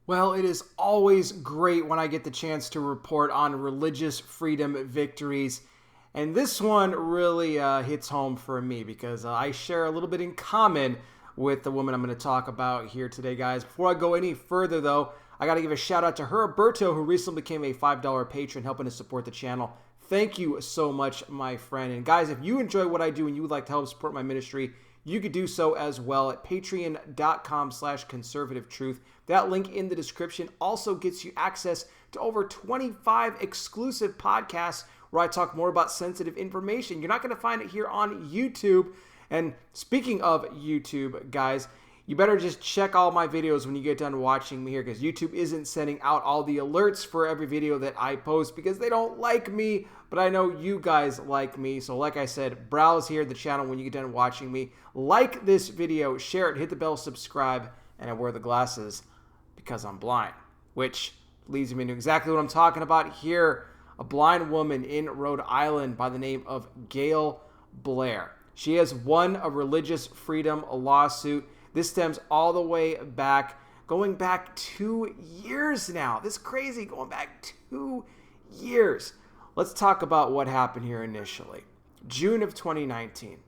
Well, it is always great when I get the chance to report on religious freedom victories. And this one really hits home for me because I share a little bit in common with the woman I'm going to talk about here today, guys. Before I go any further, though, I got to give a shout out to Roberto, who recently became a $5 patron, helping to support the channel. Thank you so much, my friend. And guys, if you enjoy what I do and you would like to help support my ministry, you could do so as well at patreon.com/conservative-truth. That link in the description also gets you access to over 25 exclusive podcasts where I talk more about sensitive information. You're not going to find it here on YouTube. And speaking of YouTube, guys, you better just check all my videos when you get done watching me here, because YouTube isn't sending out all the alerts for every video that I post because they don't like me, but I know you guys like me. So like I said, browse here the channel when you get done watching me. Like this video, share it, hit the bell, subscribe, and I wear the glasses because I'm blind, which leads me to exactly what I'm talking about here. A blind woman in Rhode Island by the name of Gail Blair. She has won a religious freedom lawsuit. This stems all the way back, going back 2 years now. This is crazy, going back 2 years. Let's talk about what happened here initially. June of 2019,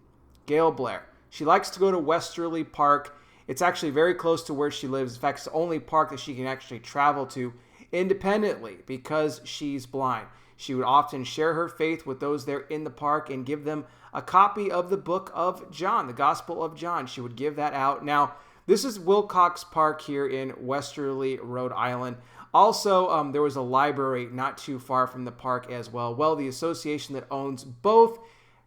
Gail Blair. She likes to go to Westerly Park. It's actually very close to where she lives. In fact, it's the only park that she can actually travel to independently because she's blind. She would often share her faith with those there in the park and give them a copy of the book of John, the Gospel of John. She would give that out. Now, this is Wilcox Park here in Westerly, Rhode Island. Also, there was a library not too far from the park as well. Well, the association that owns both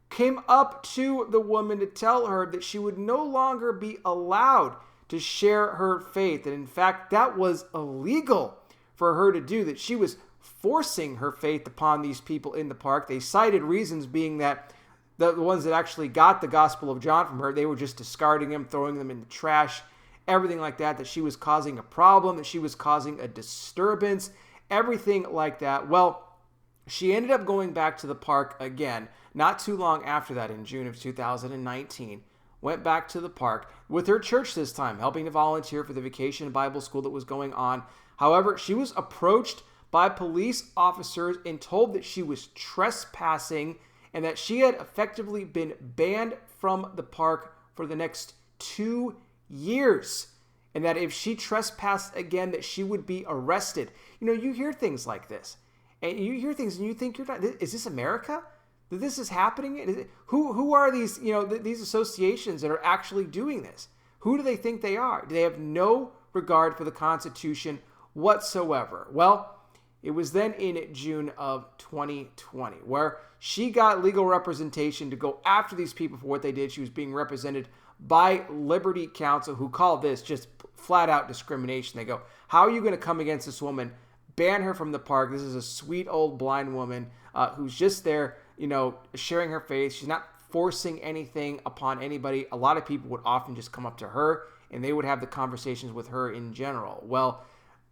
came up to the woman to tell her that she would no longer be allowed to share her faith. And in fact, that was illegal for her to do, that she was forcing her faith upon these people in the park. They cited reasons being that the ones that actually got the Gospel of John from her, they were just discarding them, throwing them in the trash, everything like that, that she was causing a problem, that she was causing a disturbance, everything like that. Well, she ended up going back to the park again, not too long after that, in June of 2019, went back to the park with her church this time, helping to volunteer for the vacation Bible school that was going on. However, she was approached by police officers and told that she was trespassing and that she had effectively been banned from the park for the next 2 years, and that if she trespassed again, that she would be arrested. You know, you hear things like this, and you hear things and you think, is this America? That this is happening? Who are these, these associations that are actually doing this? Who do they think they are? Do they have no regard for the Constitution whatsoever? Well, it was then in June of 2020 where she got legal representation to go after these people for what they did. She was being represented by Liberty Counsel, who called this just flat out discrimination. They go, how are you going to come against this woman, ban her from the park? This is a sweet old blind woman who's just there, sharing her faith. She's not forcing anything upon anybody. A lot of people would often just come up to her and they would have the conversations with her in general. Well,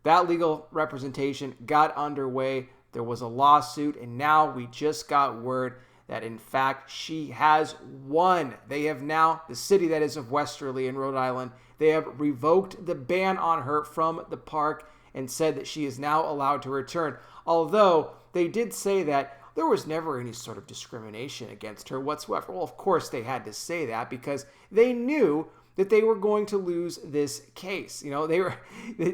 that legal representation got underway. There was a lawsuit, and now we just got word that, in fact, she has won. They have now, the city that is of Westerly in Rhode Island, they have revoked the ban on her from the park and said that she is now allowed to return. Although they did say that there was never any sort of discrimination against her whatsoever. Well, of course they had to say that because they knew that they were going to lose this case.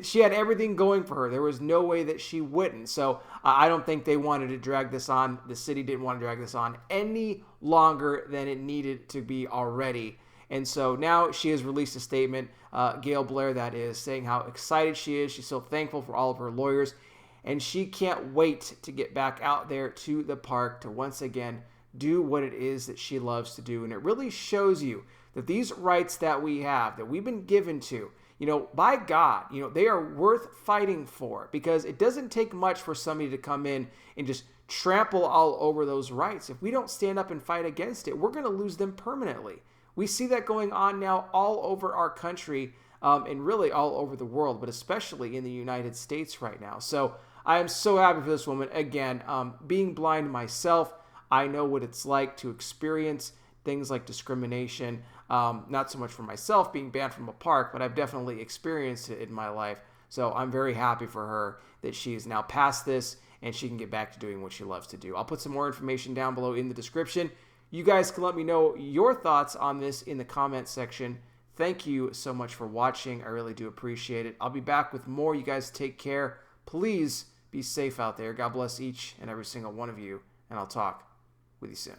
She had everything going for her. There was no way that she wouldn't. So I don't think they wanted to drag this on. The city didn't want to drag this on any longer than it needed to be already. And so now she has released a statement, Gail Blair, that is, saying how excited she is. She's so thankful for all of her lawyers. And she can't wait to get back out there to the park to once again do what it is that she loves to do. And it really shows you that these rights that we have, that we've been given to, by God, they are worth fighting for, because it doesn't take much for somebody to come in and just trample all over those rights. If we don't stand up and fight against it, we're going to lose them permanently. We see that going on now all over our country and really all over the world, but especially in the United States right now. So I am so happy for this woman. Again, being blind myself, I know what it's like to experience things like discrimination, not so much for myself being banned from a park, but I've definitely experienced it in my life. So I'm very happy for her that she is now past this and she can get back to doing what she loves to do. I'll put some more information down below in the description. You guys can let me know your thoughts on this in the comment section. Thank you so much for watching. I really do appreciate it. I'll be back with more. You guys take care. Please be safe out there. God bless each and every single one of you, and I'll talk with you soon.